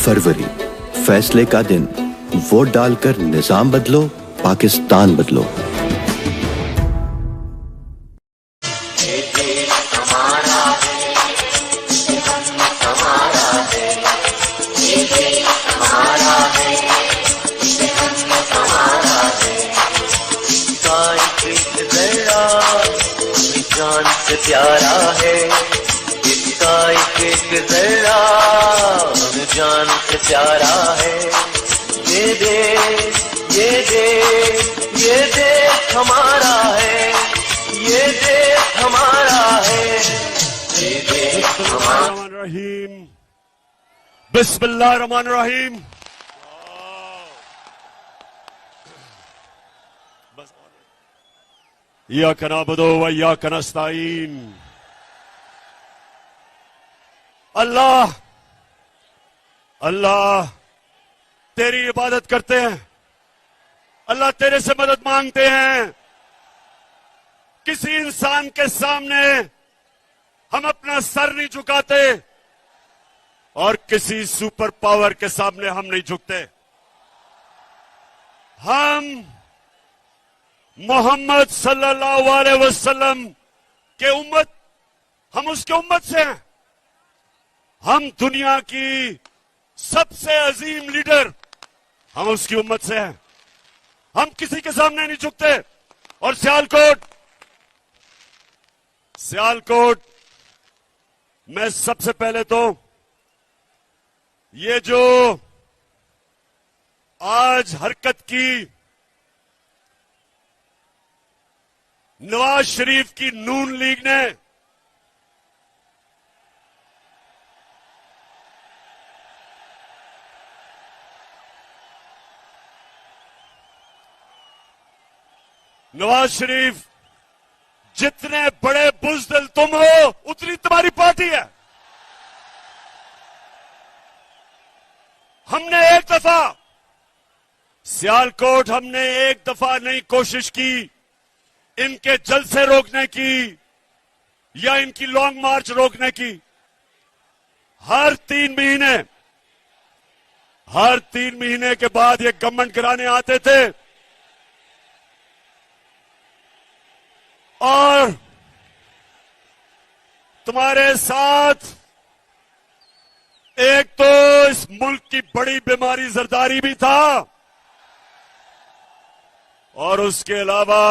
फरवरी, फैसले का दिन। वोट डालकर निजाम बदलो, पाकिस्तान बदलो। जान से प्यारा है इसका एक जरा, जान से प्यारा है। ये दे ये दे ये दे हमारा है, ये दे हमारा है, ये दे हमारा। रहीम, बिस्मिल्लाह रहमान रहीम। इय्याका नअबुदु व इय्याका नस्तईन। अल्लाह अल्लाह तेरी इबादत करते हैं, अल्लाह तेरे से मदद मांगते हैं। किसी इंसान के सामने हम अपना सर नहीं झुकाते और किसी सुपर पावर के सामने हम नहीं झुकते। हम मोहम्मद सल्लल्लाहु अलैहि वसल्लम के उम्मत, हम उसके उम्मत से हैं। हम दुनिया की सबसे अजीम लीडर, हम उसकी उम्मत से हैं। हम किसी के सामने नहीं झुकते। और सियालकोट मैं सबसे पहले तो ये जो आज हरकत की नवाज शरीफ की नून लीग ने, नवाज शरीफ जितने बड़े बुज़दिल तुम हो उतनी तुम्हारी पार्टी है। हमने एक दफा सियालकोट, हमने एक दफा नहीं कोशिश की इनके जलसे रोकने की या इनकी लॉन्ग मार्च रोकने की। हर 3 महीने के बाद ये गवर्नमेंट गिराने आते थे और तुम्हारे साथ एक तो इस मुल्क की बड़ी बीमारी जरदारी भी था और उसके अलावा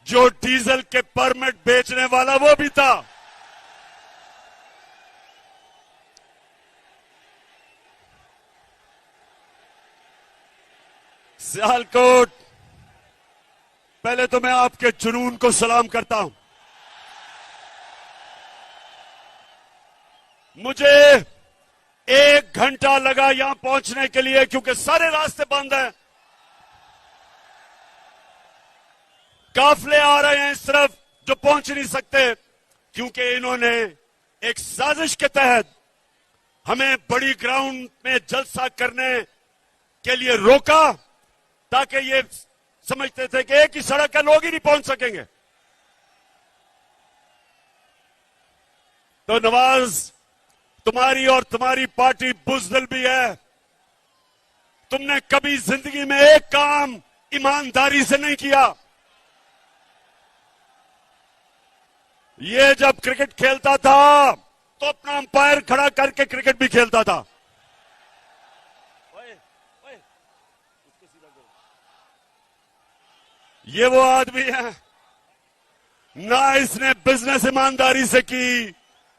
जो डीजल के परमिट बेचने वाला वो भी था। सियालकोट, पहले तो मैं आपके जुनून को सलाम करता हूं। मुझे 1 घंटा लगा यहां पहुंचने के लिए क्योंकि सारे रास्ते बंद हैं। काफले आ रहे हैं इस तरफ जो पहुंच नहीं सकते क्योंकि इन्होंने एक साजिश के तहत हमें बड़ी ग्राउंड में जलसा करने के लिए रोका ताकि ये समझते थे कि एक ही सड़क है, लोग ही नहीं पहुंच सकेंगे। तो नवाज, तुम्हारी और तुम्हारी पार्टी बुज़दिल भी है। तुमने कभी जिंदगी में एक काम ईमानदारी से नहीं किया। ये जब क्रिकेट खेलता था तो अपना अंपायर खड़ा करके क्रिकेट भी खेलता था। ये वो आदमी है, ना इसने बिजनेस ईमानदारी से की,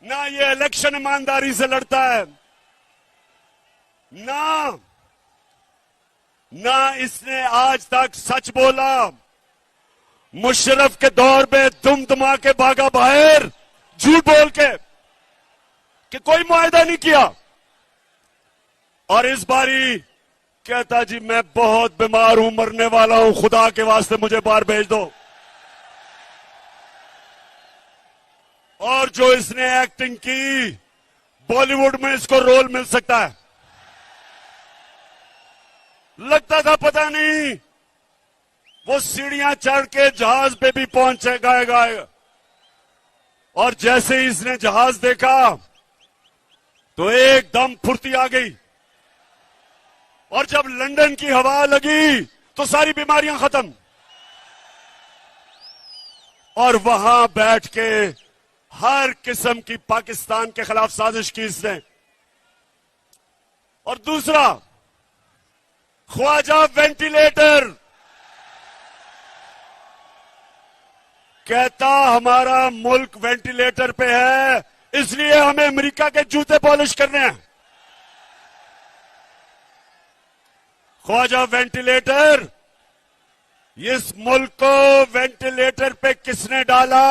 ना ये इलेक्शन ईमानदारी से लड़ता है, ना इसने आज तक सच बोला। मुशर्रफ के दौर में दुम दुमा के भागा बाहर झूठ बोल के कि कोई मुआहदा नहीं किया। और इस बारी कहता जी मैं बहुत बीमार हूं, मरने वाला हूं, खुदा के वास्ते मुझे बाहर भेज दो। और जो इसने एक्टिंग की, बॉलीवुड में इसको रोल मिल सकता है। लगता था पता नहीं वो सीढ़ियां चढ़ के जहाज पे भी पहुंचेगा। और जैसे ही इसने जहाज देखा तो एकदम फुर्ती आ गई। और जब लंदन की हवा लगी तो सारी बीमारियां खत्म। और वहां बैठ के हर किस्म की पाकिस्तान के खिलाफ साजिश की इसने। और दूसरा, ख्वाजा वेंटिलेटर कहता हमारा मुल्क वेंटिलेटर पे है, इसलिए हमें अमेरिका के जूते पॉलिश करने हैं। ख्वाजा वेंटिलेटर, इस मुल्क को वेंटिलेटर पे किसने डाला?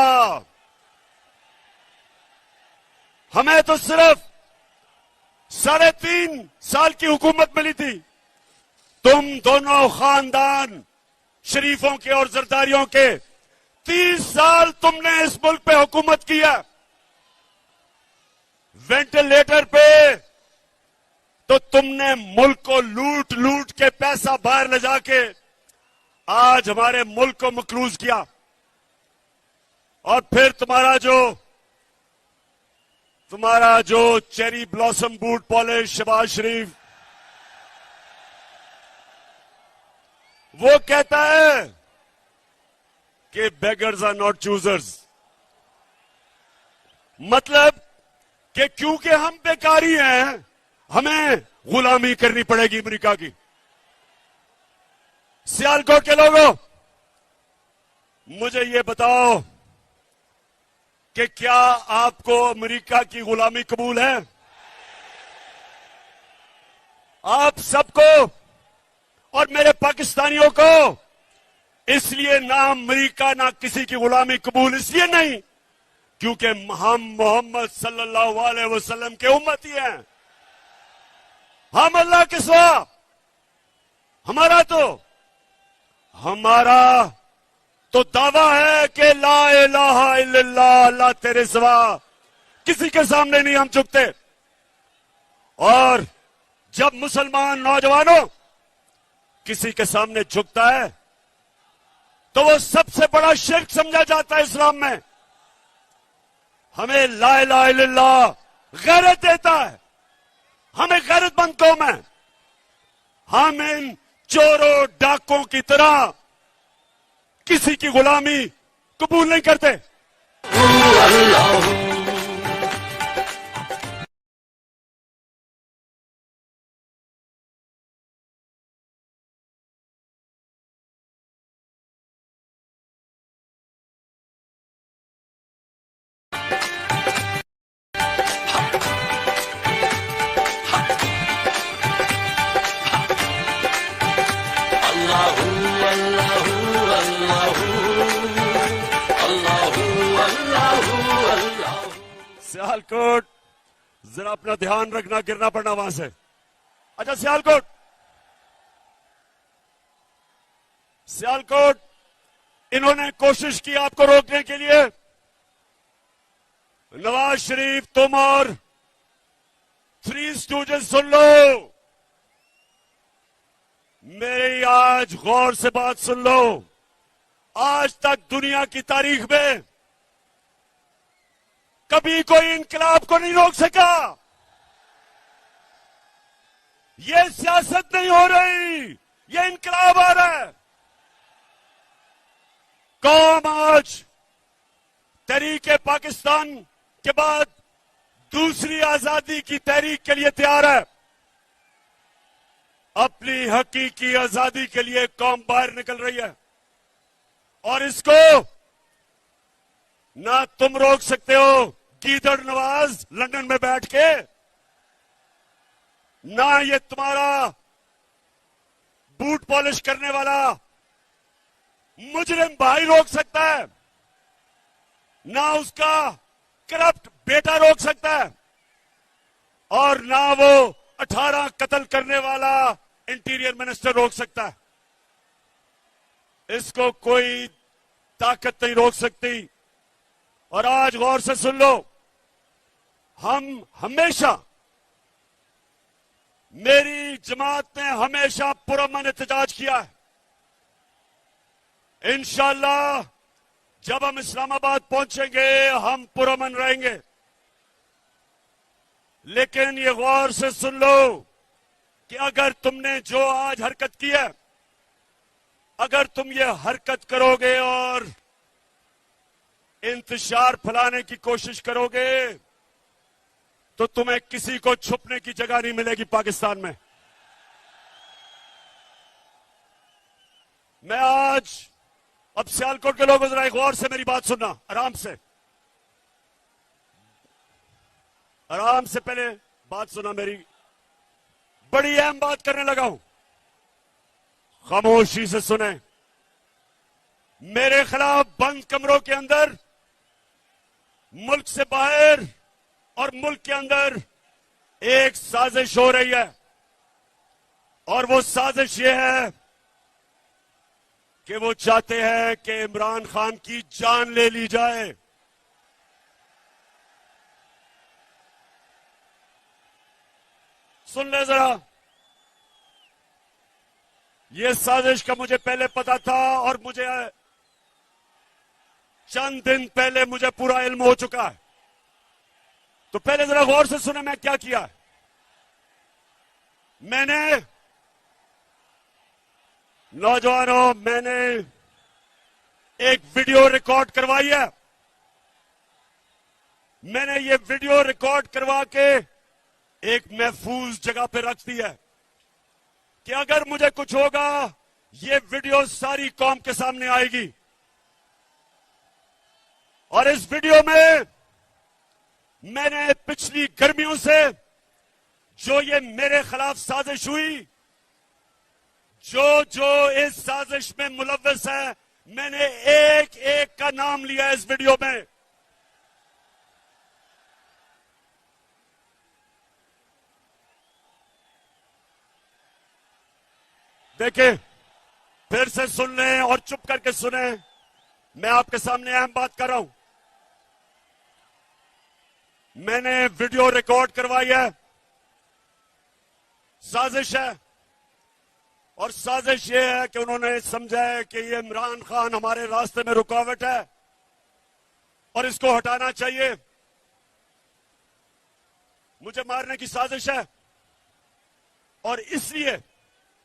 हमें तो सिर्फ 3.5 साल की हुकूमत मिली थी। तुम दोनों खानदान शरीफों के और जरदारियों के 30 साल तुमने इस मुल्क पे हुकूमत किया। वेंटिलेटर पे तो तुमने मुल्क को लूट लूट के पैसा बाहर ले जाके आज हमारे मुल्क को मकरूज किया। और फिर तुम्हारा जो cherry blossom boot polish Shehbaz Sharif, वो कहता है कि बेगर्स आर नॉट चूजर्स। मतलब कि क्योंकि हम बेकारी हैं, हमें गुलामी करनी पड़ेगी अमेरिका की। सियालकोट के लोगों, मुझे ये बताओ कि क्या आपको अमेरिका की गुलामी कबूल है? आप सबको और मेरे पाकिस्तानियों को इसलिए ना अमेरिका ना किसी की गुलामी कबूल इसलिए नहीं क्योंकि हम मोहम्मद सल्लल्लाहु अलैहि वसल्लम के उम्मती हैं। हम अल्लाह के सिवा, हमारा तो दावा है कि ला इलाहा इल्लल्लाह, अल्लाह तेरे सिवा किसी के सामने नहीं हम झुकते। और जब मुसलमान नौजवानों किसी के सामने झुकता है तो वो सबसे बड़ा शिर्क समझा जाता है इस्लाम में। हमें ला इलाहा इल्लल्लाह गैरत देता है, हमें गैरतमंद कौम है। हम इन चोरों डाकों की तरह किसी की गुलामी कबूल नहीं करते। सियालकोट, जरा अपना ध्यान रखना, गिरना पड़ना वहां से। अच्छा, सियालकोट इन्होंने कोशिश की आपको रोकने के लिए। नवाज शरीफ, तुम और 3 स्टूडेंट्स सुन लो, मेरी आज गौर से बात सुन लो। आज तक दुनिया की तारीख में कभी कोई इनकलाब को नहीं रोक सका। ये सियासत नहीं हो रही, ये इनकलाब आ रहा है। कौम आज तहरीक पाकिस्तान के बाद दूसरी आजादी की तहरीक के लिए तैयार है। अपनी हकीकी आजादी के लिए कौम बाहर निकल रही है और इसको ना तुम रोक सकते हो गीदड़ नवाज लंदन में बैठ के, ना ये तुम्हारा बूट पॉलिश करने वाला मुजरिम भाई रोक सकता है, ना उसका करप्ट बेटा रोक सकता है, और ना वो 18 कत्ल करने वाला इंटीरियर मिनिस्टर रोक सकता है। इसको कोई ताकत नहीं रोक सकती। और आज गौर से सुन लो, हम हमेशा, मेरी जमात ने हमेशा पुरअमन एहतजाज किया है। इंशाअल्लाह जब हम इस्लामाबाद पहुंचेंगे हम पुरअमन रहेंगे। लेकिन ये गौर से सुन लो कि अगर तुमने जो आज हरकत की है, अगर तुम ये हरकत करोगे और इंतशार फैलाने की कोशिश करोगे तो तुम्हें किसी को छुपने की जगह नहीं मिलेगी पाकिस्तान में। मैं आज, अब सियालकोट के लोगों जरा गौर से मेरी बात सुनना, आराम से पहले बात सुना मेरी। बड़ी अहम बात करने लगा हूं, खामोशी से सुने। मेरे खिलाफ बंद कमरों के अंदर, मुल्क से बाहर और मुल्क के अंदर एक साजिश हो रही है, और वो साजिश ये है कि वो चाहते हैं कि इमरान खान की जान ले ली जाए। सुन ले जरा, ये साजिश का मुझे पहले पता था, और मुझे चंद दिन पहले मुझे पूरा इल्म हो चुका है। तो पहले जरा गौर से सुने मैं क्या किया। मैंने, नौजवानों, मैंने एक वीडियो रिकॉर्ड करवाई है। मैंने ये वीडियो रिकॉर्ड करवा के एक महफूज जगह पे रख दी है कि अगर मुझे कुछ होगा, ये वीडियो सारी कौम के सामने आएगी। और इस वीडियो में मैंने पिछली गर्मियों से जो ये मेरे खिलाफ साजिश हुई, जो इस साजिश में मुलव्वस है, मैंने एक एक का नाम लिया इस वीडियो में। देखिए, फिर से सुन लें और चुप करके सुने, मैं आपके सामने अहम बात कर रहा हूं। मैंने वीडियो रिकॉर्ड करवाई है, साजिश है, और साजिश ये है कि उन्होंने समझा है कि ये इमरान खान हमारे रास्ते में रुकावट है और इसको हटाना चाहिए। मुझे मारने की साजिश है, और इसलिए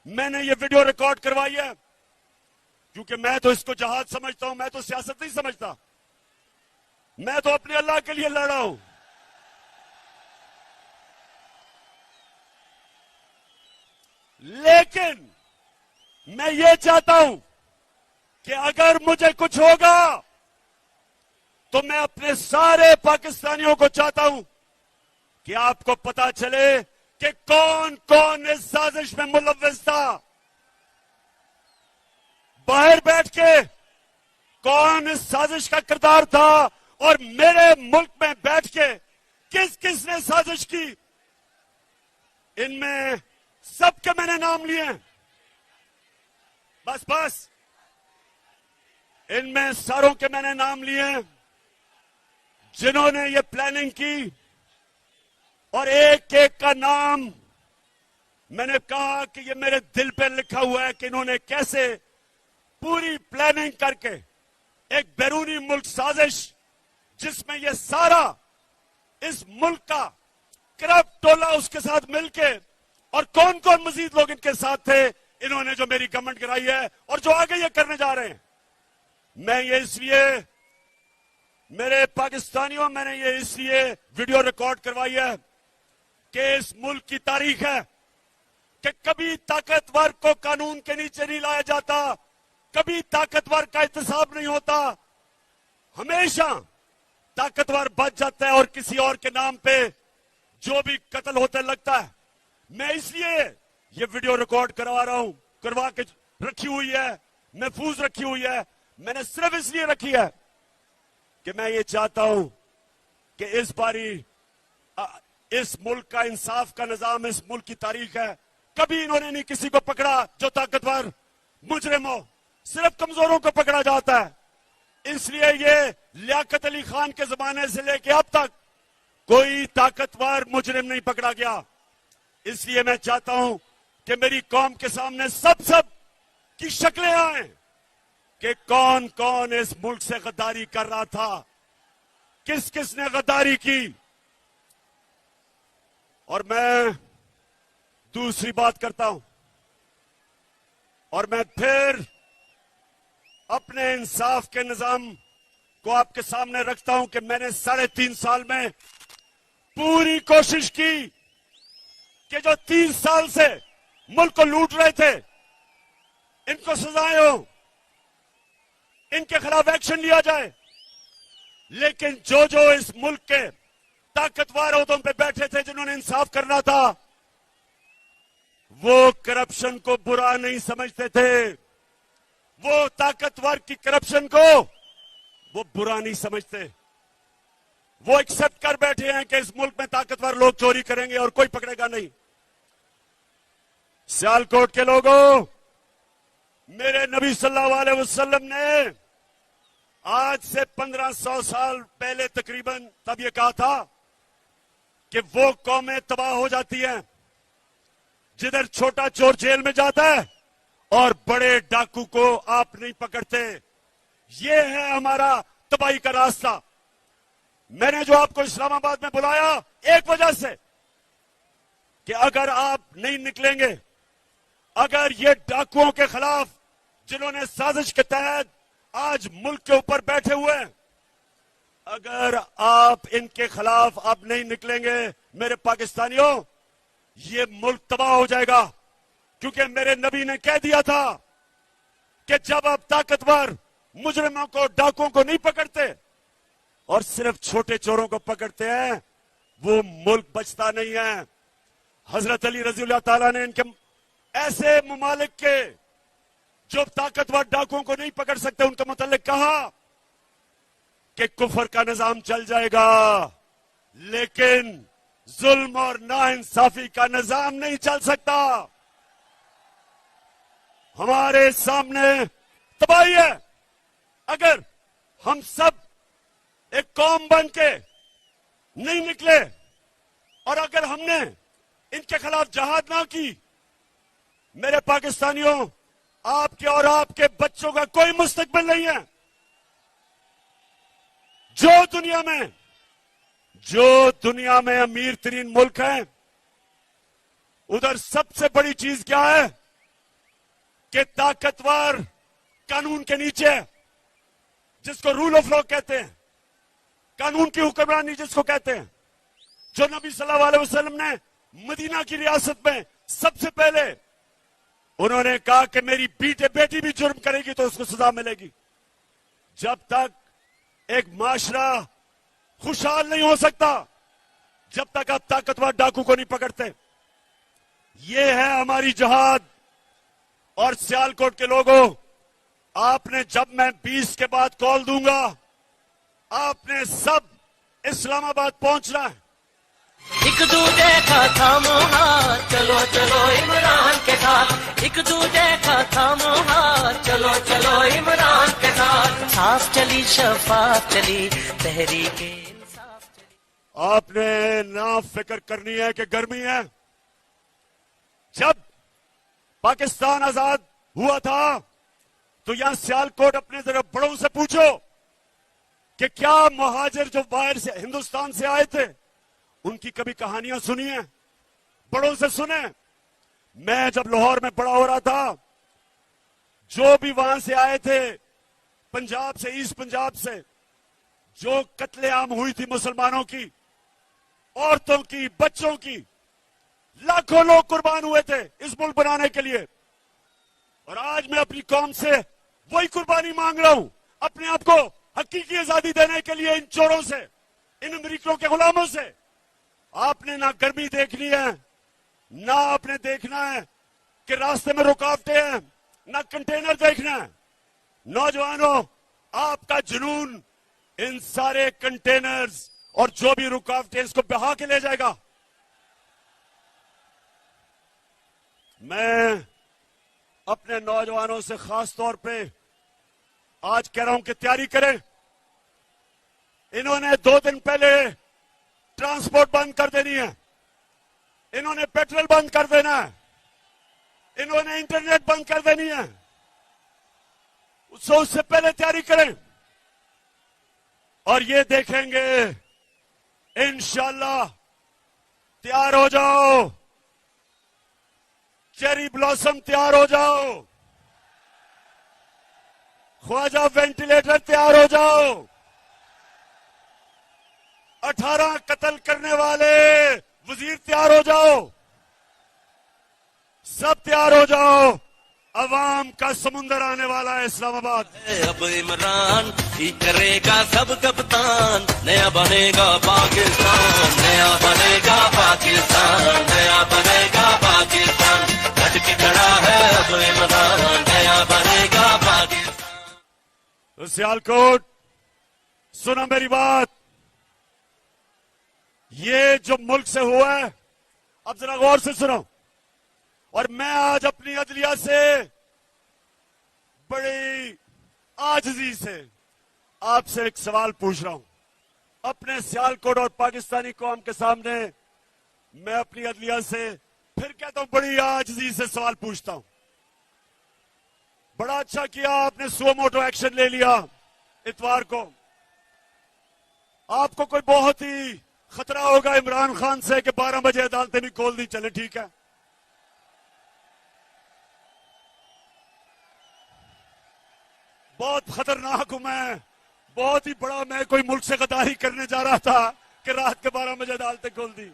मैंने ये वीडियो रिकॉर्ड करवाई है, क्योंकि मैं तो इसको जहाद समझता हूं, मैं तो सियासत नहीं समझता। मैं तो अपने अल्लाह के लिए लड़ रहा हूं। लेकिन मैं ये चाहता हूं कि अगर मुझे कुछ होगा तो मैं अपने सारे पाकिस्तानियों को चाहता हूं कि आपको पता चले कि कौन कौन इस साजिश में मुलव्वस था। बाहर बैठ के कौन इस साजिश का किरदार था, और मेरे मुल्क में बैठ के किस किस ने साजिश की, इनमें सबके मैंने नाम लिए हैं। बस इनमें सारों के मैंने नाम लिए हैं जिन्होंने ये प्लानिंग की, और एक एक का नाम मैंने कहा कि ये मेरे दिल पे लिखा हुआ है कि इन्होंने कैसे पूरी प्लानिंग करके एक बैरूनी मुल्क साजिश, जिसमें ये सारा इस मुल्क का करप्ट टोला उसके साथ मिलके, और कौन कौन मजीद लोग इनके साथ थे, इन्होंने जो मेरी गवर्नमेंट गिराई है और जो आगे ये करने जा रहे हैं। मैं ये इसलिए, मेरे पाकिस्तानियों, मैंने ये इसलिए वीडियो रिकॉर्ड करवाई है कि इस मुल्क की तारीख है कि कभी ताकतवर को कानून के नीचे नहीं लाया जाता, कभी ताकतवर का एहतसाब नहीं होता, हमेशा ताकतवर बच जाता है और किसी और के नाम पे जो भी कत्ल होते लगता है। मैं इसलिए ये वीडियो रिकॉर्ड करवा रहा हूं, करवा के रखी हुई है, महफूज रखी हुई है। मैंने सिर्फ इसलिए रखी है कि मैं ये चाहता हूं कि इस बारी इस मुल्क का इंसाफ का निजाम, इस मुल्क की तारीख है, कभी इन्होंने नहीं किसी को पकड़ा जो ताकतवर मुजरिम हो, सिर्फ कमजोरों को पकड़ा जाता है। इसलिए ये लियाकत अली खान के जमाने से लेके अब तक कोई ताकतवर मुजरिम नहीं पकड़ा गया। इसलिए मैं चाहता हूं कि मेरी कौम के सामने सब की शक्लें आए कि कौन कौन इस मुल्क से गद्दारी कर रहा था, किस किस ने गद्दारी की। और मैं दूसरी बात करता हूं और मैं फिर अपने इंसाफ के निजाम को आपके सामने रखता हूं कि मैंने 3.5 साल में पूरी कोशिश की कि जो 3 साल से मुल्क को लूट रहे थे इनको सजाएं हो, इनके खिलाफ एक्शन लिया जाए। लेकिन जो इस मुल्क के ताकतवर ओहदों पे बैठे थे जिन्होंने इंसाफ करना था, वो करप्शन को बुरा नहीं समझते थे। वो ताकतवर की करप्शन को वो बुरा नहीं समझते। वो एक्सेप्ट कर बैठे हैं कि इस मुल्क में ताकतवर लोग चोरी करेंगे और कोई पकड़ेगा नहीं। सियालकोट के लोगों, मेरे नबी सल्लल्लाहु अलैहि वसल्लम ने आज से 1500 साल पहले तकरीबन तब ये कहा था कि वो कौमें तबाह हो जाती हैं जिधर छोटा चोर जेल में जाता है और बड़े डाकू को आप नहीं पकड़ते। ये है हमारा तबाही का रास्ता। मैंने जो आपको इस्लामाबाद में बुलाया एक वजह से कि अगर आप नहीं निकलेंगे, अगर ये डाकुओं के खिलाफ जिन्होंने साजिश के तहत आज मुल्क के ऊपर बैठे हुए हैं, अगर आप इनके खिलाफ अब नहीं निकलेंगे मेरे पाकिस्तानियों, ये मुल्क तबाह हो जाएगा। क्योंकि मेरे नबी ने कह दिया था कि जब आप ताकतवर मुजरिमों को, डाकुओं को नहीं पकड़ते और सिर्फ छोटे चोरों को पकड़ते हैं, वो मुल्क बचता नहीं है। हजरत अली रजी अल्लाह ताला ने इनके ऐसे ममालिक के जो ताकतवर डाकुओं को नहीं पकड़ सकते उनके मुतालिक कहा कि कुफर का निजाम चल जाएगा, लेकिन जुल्म और नाइंसाफी का निजाम नहीं चल सकता। हमारे सामने तबाही है। अगर हम सब एक कौम बन के नहीं निकले और अगर हमने इनके खिलाफ जहाद ना की, मेरे पाकिस्तानियों, आपके और आपके बच्चों का कोई मुस्तकबिल नहीं है। जो दुनिया में अमीर तरीन मुल्क है, उधर सबसे बड़ी चीज क्या है कि ताकतवर कानून के नीचे है, जिसको रूल ऑफ लॉ कहते हैं, कानून की हुक्मरानी जिसको कहते हैं। जो नबी सल्लल्लाहु अलैहि वसल्लम ने मदीना की रियासत में सबसे पहले उन्होंने कहा कि मेरी बेटी भी जुर्म करेगी तो उसको सजा मिलेगी। जब तक एक माशरा खुशहाल नहीं हो सकता, जब तक आप ताकतवर डाकू को नहीं पकड़ते। ये है हमारी जहाद। और सियालकोट के लोगों, आपने, जब मैं 20 के बाद कॉल दूंगा, आपने सब इस्लामाबाद पहुंचना है। एक दूजे का थामो हाथ, चलो चलो इमरान के साथ। एक दूजे का थामो हाथ, चलो चलो इमरान के साथ। साफ चली शफाफ चली तहरीके इंसाफ चली। आपने ना फिक्र करनी है कि गर्मी है। जब पाकिस्तान आजाद हुआ था तो यहां सियालकोट अपने जरा बड़ों से पूछो कि क्या मुहाजिर जो बाहर से हिंदुस्तान से आए थे उनकी कभी कहानियां सुनी है? बड़ों से सुने। मैं जब लाहौर में बड़ा हो रहा था, जो भी वहां से आए थे, पंजाब से, ईस्ट पंजाब से, जो कत्लेआम हुई थी मुसलमानों की, औरतों की, बच्चों की, लाखों लोग कुर्बान हुए थे इस मुल्क बनाने के लिए। और आज मैं अपनी कौम से वही कुर्बानी मांग रहा हूं, अपने आप को हकीकी आजादी देने के लिए इन चोरों से, इन अमेरिकियों के गुलामों से। आपने ना गर्मी देखनी है, ना आपने देखना है कि रास्ते में रुकावटें हैं, ना कंटेनर देखना है। नौजवानों, आपका जुनून इन सारे कंटेनर्स और जो भी रुकावटें, इसको बहा के ले जाएगा। मैं अपने नौजवानों से खास तौर पे आज कह रहा हूं कि तैयारी करें। इन्होंने 2 दिन पहले ट्रांसपोर्ट बंद कर देनी है, इन्होंने पेट्रोल बंद कर देना है, इन्होंने इंटरनेट बंद कर देनी है। उससे पहले तैयारी करें और ये देखेंगे इंशाअल्लाह। तैयार हो जाओ, चेरी ब्लॉसम तैयार हो जाओ, ख्वाजा वेंटिलेटर तैयार हो जाओ, 18 कत्ल करने वाले वजीर तैयार हो जाओ, सब तैयार हो जाओ। अवाम का समुंदर आने वाला है इस्लामाबाद। अब इमरान ही करेगा सब कप्तान, नया बनेगा पाकिस्तान, नया बनेगा पाकिस्तान, नया बनेगा पाकिस्तान, डट के खड़ा है अब इमरान, नया बनेगा पाकिस्तान। तो सियालकोट, सुनो मेरी बात, ये जो मुल्क से हुआ है, अब जरा गौर से सुनो। और मैं आज अपनी अदलिया से बड़ी आजिज़ी से आपसे एक सवाल पूछ रहा हूं। अपने सियालकोट और पाकिस्तानी कौम के सामने मैं अपनी अदलिया से फिर कहता हूं, बड़ी आजिज़ी से सवाल पूछता हूं। बड़ा अच्छा किया आपने सुओ मोटो एक्शन ले लिया इतवार को। आपको कोई बहुत ही खतरा होगा इमरान खान से कि 12 बजे अदालतें भी खोल दी, चले ठीक है। बहुत खतरनाक हूं मैं, बहुत ही बड़ा, मैं कोई मुल्क से गद्दारी करने जा रहा था कि रात के 12 बजे अदालतें खोल दी।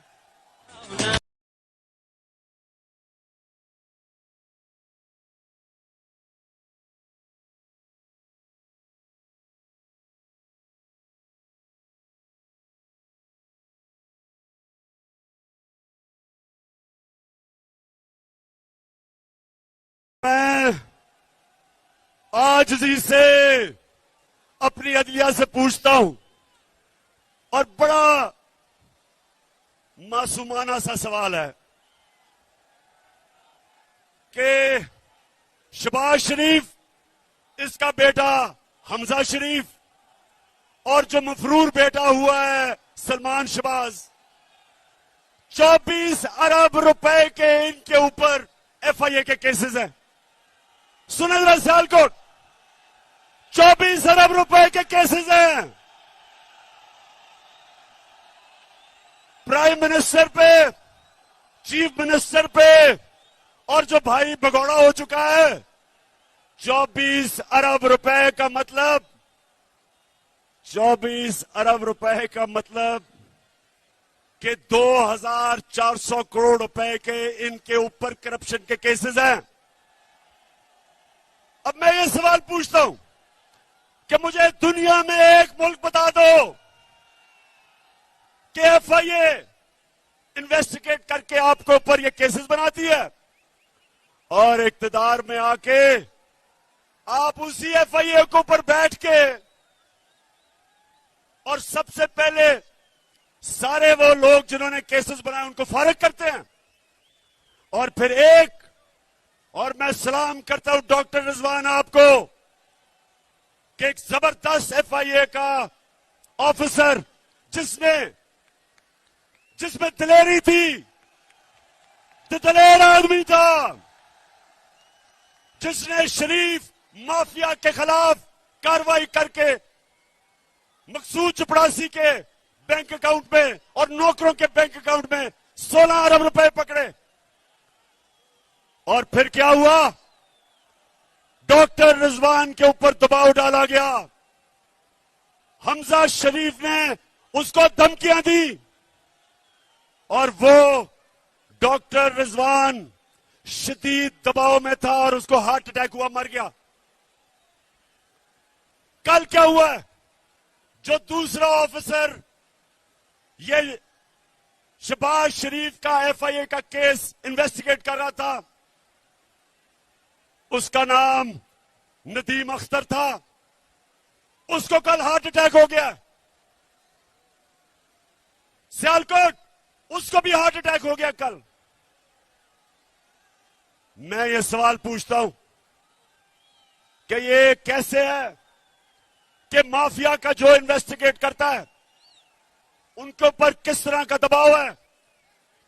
मैं आजिज़ी से अपनी अदलिया से पूछता हूं, और बड़ा मासूमाना सा सवाल है कि शहबाज शरीफ, इसका बेटा हमजा शरीफ, और जो मफरूर बेटा हुआ है सलमान शहबाज, 24 अरब रुपए के इनके ऊपर FIA के केसेस हैं। सुने जरा सियालकोट, 24 अरब रुपए के केसेस हैं। प्राइम मिनिस्टर पे, चीफ मिनिस्टर पे, और जो भाई भगौड़ा हो चुका है, 24 अरब रुपए का मतलब, 24 अरब रुपए का मतलब कि 2400 करोड़ रुपए के इनके ऊपर करप्शन के केसेस हैं। अब मैं ये सवाल पूछता हूं कि मुझे दुनिया में एक मुल्क बता दो कि FIA इन्वेस्टिगेट करके आपके ऊपर ये केसेस बनाती है, और इक्तदार में आके आप उसी FIA के ऊपर बैठ के और सबसे पहले सारे वो लोग जिन्होंने केसेस बनाए उनको फारिग करते हैं। और फिर और मैं सलाम करता हूं डॉक्टर रिजवान आपको कि एक जबरदस्त FIA का ऑफिसर जिसमें दिलेरी थी, दिलेर आदमी था, जिसने शरीफ माफिया के खिलाफ कार्रवाई करके मकसूद चपड़ासी के बैंक अकाउंट में और नौकरों के बैंक अकाउंट में 16 अरब रुपए पकड़े। और फिर क्या हुआ, डॉक्टर रिजवान के ऊपर दबाव डाला गया, हमजा शरीफ ने उसको धमकियां दी, और वो डॉक्टर रिजवान शदीद दबाव में था और उसको हार्ट अटैक हुआ, मर गया। कल क्या हुआ, जो दूसरा ऑफिसर ये शहबाज शरीफ का FIA का केस इन्वेस्टिगेट कर रहा था, उसका नाम नदीम अख्तर था, उसको कल हार्ट अटैक हो गया। सियालकोट, उसको भी हार्ट अटैक हो गया कल। मैं ये सवाल पूछता हूं कि ये कैसे है कि माफिया का जो इन्वेस्टिगेट करता है उनके ऊपर किस तरह का दबाव है?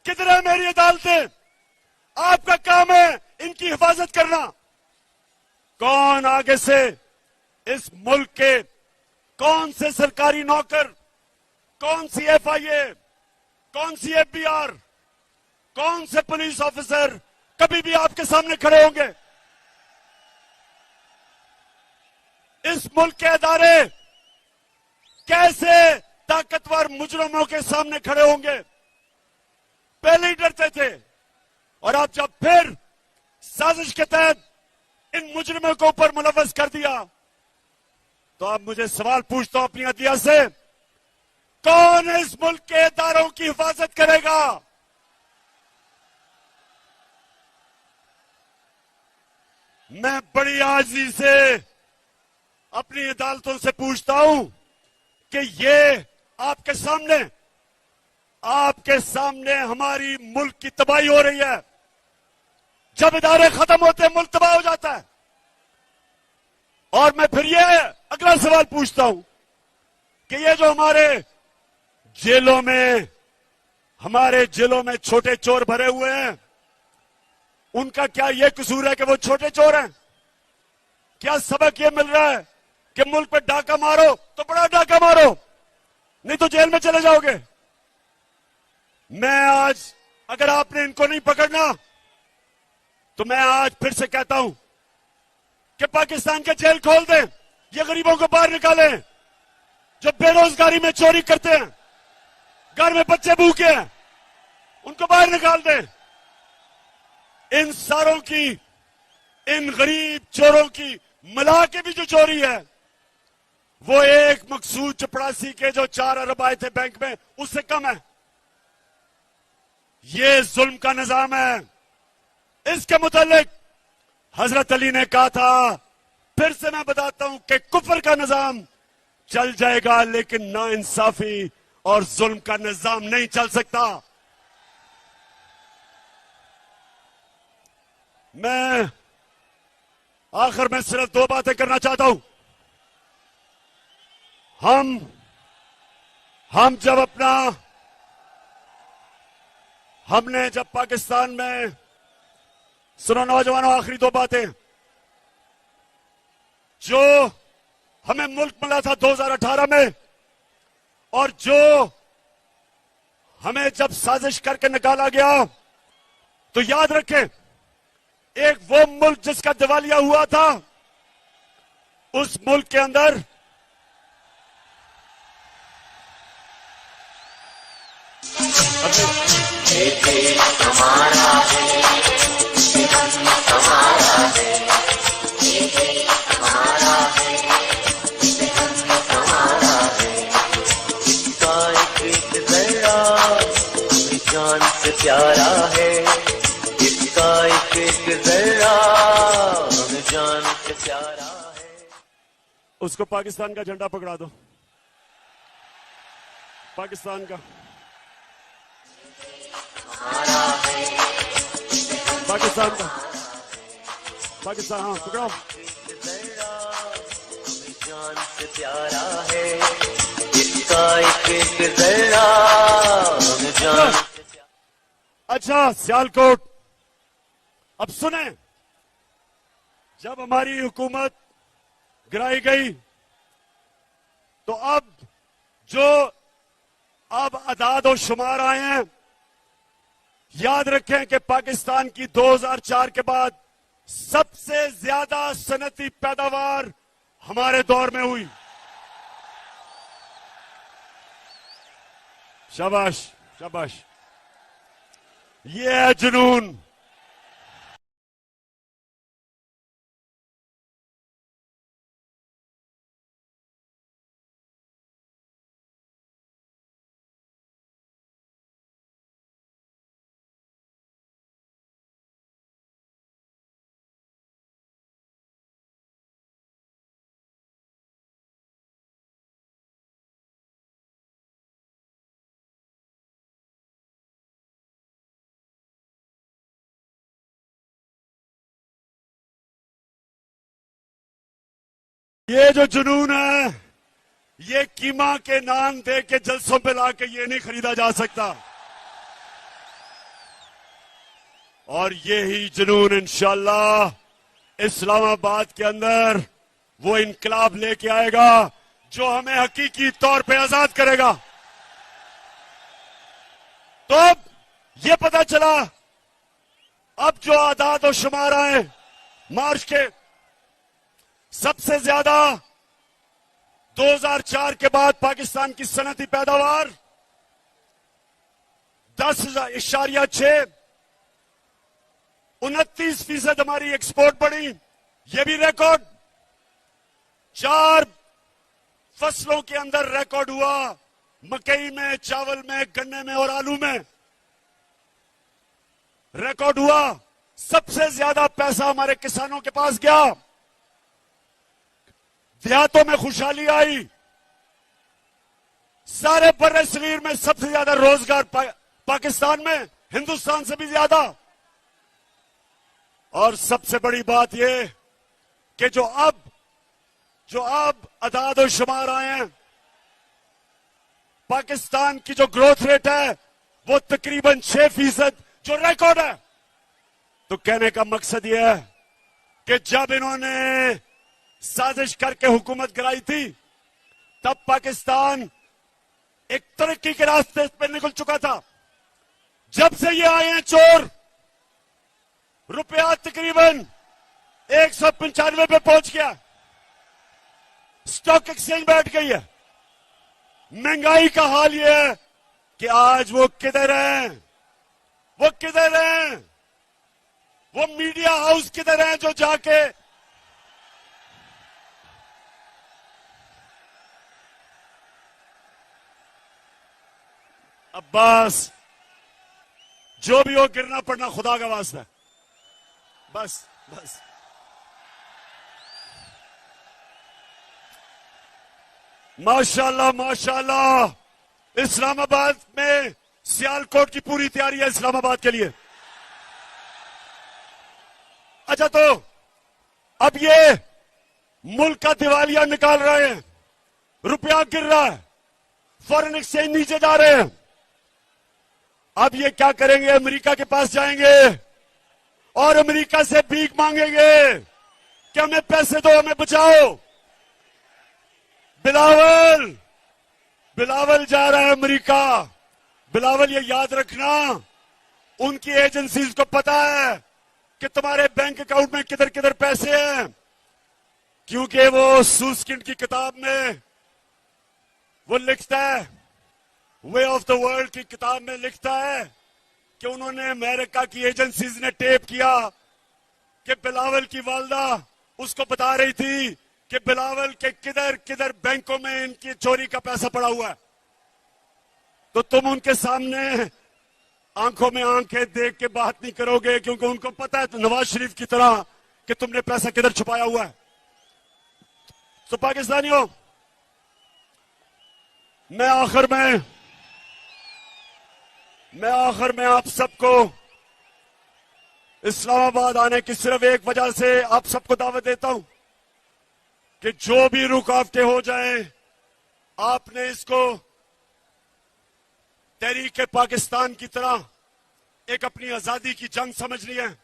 किधर है मेरी अदालतें? आपका काम है इनकी हिफाजत करना। कौन आगे से इस मुल्क के कौन से सरकारी नौकर, कौन सी FIA, कौन सी FBR, कौन से पुलिस ऑफिसर कभी भी आपके सामने खड़े होंगे। इस मुल्क के अदारे कैसे ताकतवर मुजरिमों के सामने खड़े होंगे, पहले ही डरते थे। और आप जब फिर साजिश के तहत इन मुजरिमों को ऊपर मुलव्वस कर दिया, तो आप मुझे सवाल पूछता हूं अपनी अदलिया से, कौन इस मुल्क के इदारों की हिफाजत करेगा? मैं बड़ी आजिज़ी से अपनी अदालतों से पूछता हूं कि ये आपके सामने हमारी मुल्क की तबाही हो रही है। जब इदारे खत्म होते हैं, मुल्क तबाह हो जाता है। और मैं फिर ये अगला सवाल पूछता हूं कि ये जो हमारे जेलों में छोटे चोर भरे हुए हैं, उनका क्या ये कसूर है कि वो छोटे चोर हैं? क्या सबक ये मिल रहा है कि मुल्क पे डाका मारो तो बड़ा डाका मारो, नहीं तो जेल में चले जाओगे? मैं आज, अगर आपने इनको नहीं पकड़ना, तो मैं आज फिर से कहता हूं कि पाकिस्तान के जेल खोल दें, ये गरीबों को बाहर निकालें, जो बेरोजगारी में चोरी करते हैं, घर में बच्चे भूखे हैं, उनको बाहर निकाल दें। इन सारों की, इन गरीब चोरों की मिला के भी जो चोरी है, वो एक मकसूद चपरासी के जो 4 अरब आए थे बैंक में, उससे कम है। ये जुल्म का निजाम है। इसके मुतालिक हजरत अली ने कहा था, फिर से मैं बताता हूं कि कुफर का निजाम चल जाएगा, लेकिन नाइंसाफी और जुल्म का निजाम नहीं चल सकता। मैं आखिर में सिर्फ 2 बातें करना चाहता हूं। हमने जब पाकिस्तान में, सुनो नौजवानों, आखिरी 2 बातें, जो हमें मुल्क मिला था 2018 में, और जो हमें जब साजिश करके निकाला गया, तो याद रखें, एक वो मुल्क जिसका दिवालिया हुआ था, उस मुल्क के अंदर हमारा है, हमारा है, हमारा है, हमारा है। इसका एक जरा हमें जान से प्यारा है, इसका एक जरा हमें जान से प्यारा है। उसको पाकिस्तान का झंडा पकड़ा दो, पाकिस्तान का, पाकिस्तान का, पाकिस्तान, हाँ पकड़ो। जान से प्यारा है, इसका एक जरा हमें जान से प्यारा। अच्छा सियालकोट, अब सुने, जब हमारी हुकूमत गिराई गई, तो अब अदाद और शुमार आए हैं। याद रखें कि पाकिस्तान की 2004 के बाद सबसे ज्यादा सनती पैदावार हमारे दौर में हुई। शाबाश, शाबाश, ये है जुनून। ये जो जुनून है, ये कीमा के नान दे के जलसों पे लाके ये नहीं खरीदा जा सकता। और ये ही जुनून इंशाअल्लाह इस्लामाबाद के अंदर वो इनकलाब लेके आएगा जो हमें हकीकी तौर पे आजाद करेगा। तो अब ये पता चला अब जो आदाद और शुमार आए मार्च के, सबसे ज्यादा 2004 के बाद पाकिस्तान की सनती पैदावार 10.6, 29% हमारी एक्सपोर्ट बढ़ी, यह भी रिकॉर्ड। 4 फसलों के अंदर रिकॉर्ड हुआ, मकई में, चावल में, गन्ने में और आलू में रिकॉर्ड हुआ। सबसे ज्यादा पैसा हमारे किसानों के पास गया, देहातों में खुशहाली आई, सारे बर्रे सगीर में सबसे ज्यादा रोजगार पाकिस्तान में, हिंदुस्तान से भी ज्यादा। और सबसे बड़ी बात यह कि जो अब अदाद और शुमार आए हैं, पाकिस्तान की जो ग्रोथ रेट है वो तकरीबन 6%, जो रिकॉर्ड है। तो कहने का मकसद यह है कि जब इन्होंने साजिश करके हुकूमत गिराई थी, तब पाकिस्तान एक तरक्की के रास्ते पे निकल चुका था। जब से ये आए हैं चोर, रुपया तकरीबन 195 पे पहुंच गया, स्टॉक एक्सचेंज बैठ गई है। महंगाई का हाल यह है कि आज वो किधर हैं, वो किधर हैं, वो मीडिया हाउस किधर हैं जो जाके अब्बास, जो भी हो, गिरना पड़ना खुदा का वास्ता है। बस बस माशाल्लाह माशाल्लाह, इस्लामाबाद में सियालकोट की पूरी तैयारी है इस्लामाबाद के लिए। अच्छा, तो अब ये मुल्क का दिवालिया निकाल रहे हैं, रुपया गिर रहा है, फॉरेन एक्सचेंज नीचे जा रहे हैं। अब ये क्या करेंगे? अमेरिका के पास जाएंगे और अमेरिका से भीख मांगेंगे कि हमें पैसे दो, हमें बचाओ। बिलावल जा रहा है अमेरिका। बिलावल, ये याद रखना, उनकी एजेंसीज को पता है कि तुम्हारे बैंक अकाउंट में किधर किधर पैसे हैं, क्योंकि वो सूस्किंड की किताब में वो लिखता है, वे ऑफ द वर्ल्ड की किताब में लिखता है कि उन्होंने अमेरिका की एजेंसीज ने टेप किया कि बिलावल की वालदा उसको बता रही थी कि बिलावल के किधर किधर बैंकों में इनकी चोरी का पैसा पड़ा हुआ है। तो तुम उनके सामने आंखों में आंखें देख के बात नहीं करोगे, क्योंकि उनको पता है, तो नवाज शरीफ की तरह, कि तुमने पैसा किधर छुपाया हुआ है। तो पाकिस्तानियों, मैं आखिर में आप सबको इस्लामाबाद आने की सिर्फ एक वजह से आप सबको दावत देता हूं कि जो भी रुकावटें हो जाएं, आपने इसको तहरीक पाकिस्तान की तरह एक अपनी आजादी की जंग समझनी है।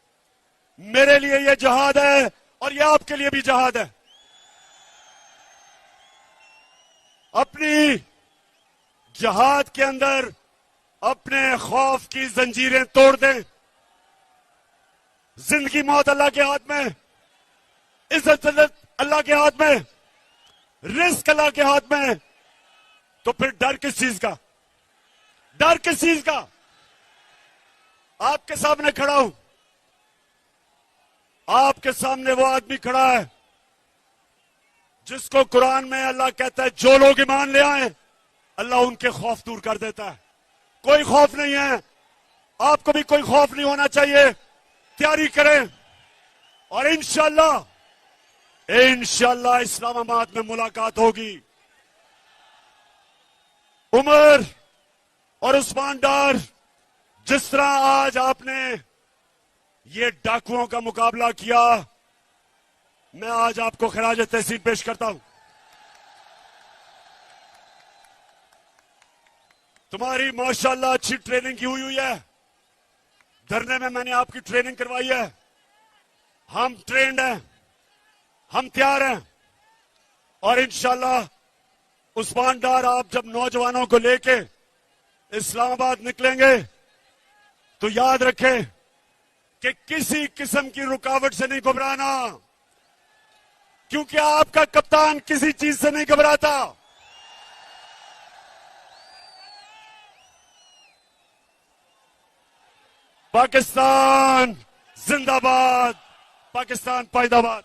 मेरे लिए यह जहाद है और यह आपके लिए भी जहाद है। अपनी जहाद के अंदर अपने खौफ की जंजीरें तोड़ दें। जिंदगी मौत अल्लाह के हाथ में, इज्जत अल्लाह के हाथ में, रिस्क अल्लाह के हाथ में। तो फिर डर किस चीज का? डर किस चीज का? आपके सामने खड़ा हूं, आपके सामने वो आदमी खड़ा है जिसको कुरान में अल्लाह कहता है जो लोग ईमान ले आए अल्लाह उनके खौफ दूर कर देता है। कोई खौफ नहीं है, आपको भी कोई खौफ नहीं होना चाहिए। तैयारी करें और इंशाल्लाह इस्लामाबाद में मुलाकात होगी। उमर और उस्मान डार, जिस तरह आज आपने ये डाकुओं का मुकाबला किया, मैं आज आपको खराज तहसीन पेश करता हूं। तुम्हारी माशाल्लाह अच्छी ट्रेनिंग की हुई है। धरने में मैंने आपकी ट्रेनिंग करवाई है। हम ट्रेंड हैं, हम तैयार हैं। और इंशाल्लाह उस्मान डार, आप जब नौजवानों को लेके इस्लामाबाद निकलेंगे तो याद रखें कि किसी किस्म की रुकावट से नहीं घबराना, क्योंकि आपका कप्तान किसी चीज से नहीं घबराता। पाकिस्तान जिंदाबाद, पाकिस्तान पैदाबाद।